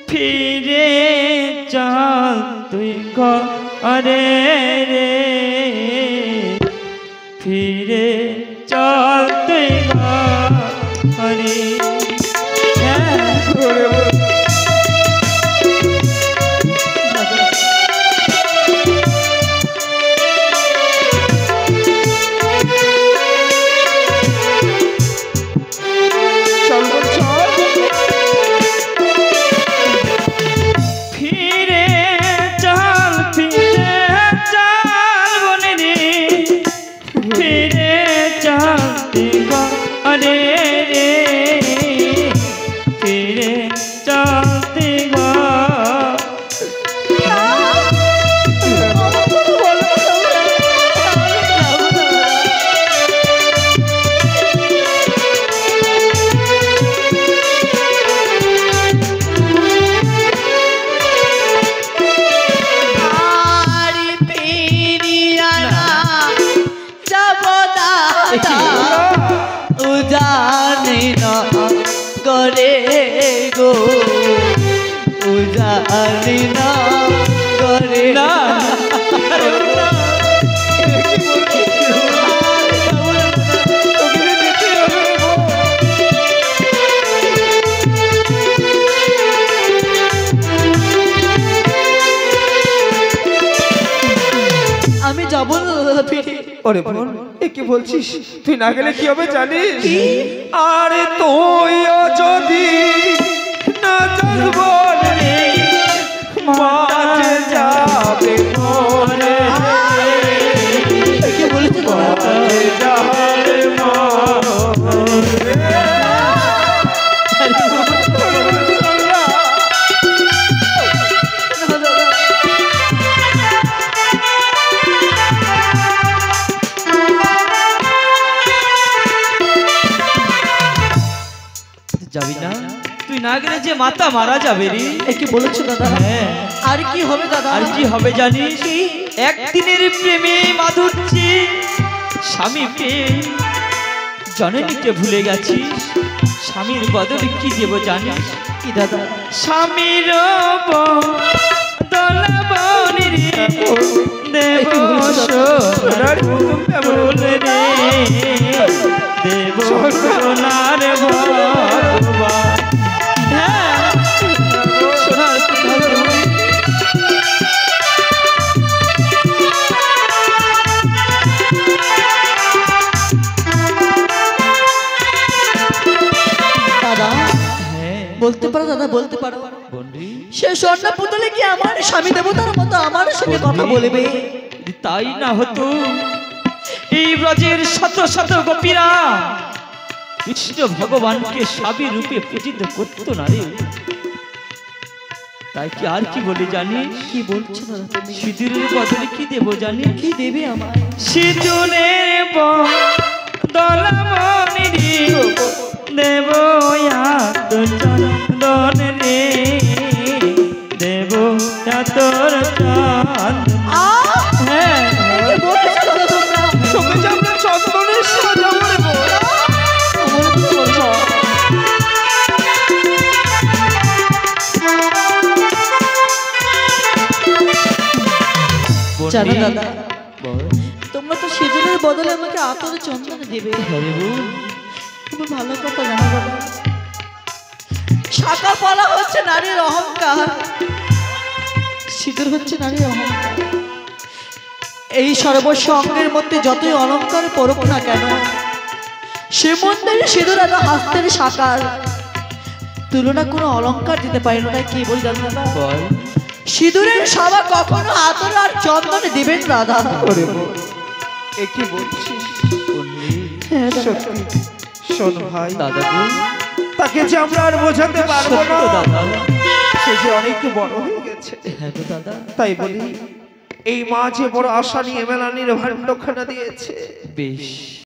ফিরে চল তুই ঘরে রে, ফিরে চল তুই ঘরে। উজানি না করে গো, উজানি না করে না। আমি যাবো ফিরে। ওরে বোন, এ কি বলছিস? তুই না গেলে কি হবে জানিস? আরে তুই যদি না যাস বলে মাঝ যাবে মরে, কে বলেছে মাঝ যাবে মরে। যাবি না? তুই না গেলে যে মাতা মারা যাবে রে। কি বলেছো দাদা? হ্যাঁ। আর কি হবে দাদা? আর কি হবে জানিস? একদিনের প্রেমে মাধুর্যে স্বামী পেয়ে জননীকে ভুলে গেছিস। স্বামীর বদলে কি দেব জানিস? কি দাদা? স্বামীর বদলে দেব সোনার ফুল রে, দেব সোনার ভগবান। হ্যাঁ, সোনার দাদা বলতে পারো দাদা, বলতে পারো সে স্বর্ণ পুতুলে কি আমার স্বামী দেবতার মতো আমার সঙ্গে কথা বলবে? তাই না হতো এই ব্রজের শত শত গোপীরা কৃষ্ণ ভগবানকে স্বামী রূপে পূজিত করত না রে। তাই কি আর কি বলে জানিস? কি বলছো দাদা তুমি? সিঁদুরের বদলে কি দেব জানিস? কি দেবে আমার? সিঁদুরের বদলে দেব চন্দন রে, দেব তোর চন্দন। হ্যাঁ, সঙ্গে যে আমরা চন্দনের সাজাবো রে বোন। জানো দাদা, তোমরা তো সিঁদুরের বদলে আমাকে আতর চন্দন দেবে। খুব ভালো কথা জানো দাদা। শাখা পলা হচ্ছে নারীর অহংকার, সিঁদুর হচ্ছে নারীর অহংকার। এই সর্বস্ব অঙ্গের মধ্যে যতই অলঙ্কার পড়ুক না কেন, সে মন্দিরে সিঁদুর আর হাস্তের শাখার তুলনা কোনো অলঙ্কার দিতে পারে না। তাই কি বলি জানো দাদা? সিঁদুরের সভা কখনো আতর আর চন্দনে দিবেন দাদা। এ কি বলছিস? হ্যাঁ দাদা। সত্যি শোন ভাই, দাদা তাকে যে আমরা আর বোঝাতে পারবো না, দাদা, সে যে অনেক বড় হয়ে গেছে। হ্যাঁ গো দাদা। তাই বলি এই মা যে বড় আশা নিয়ে মেলানির ভাণ্ডখানা দিয়েছে। বেশ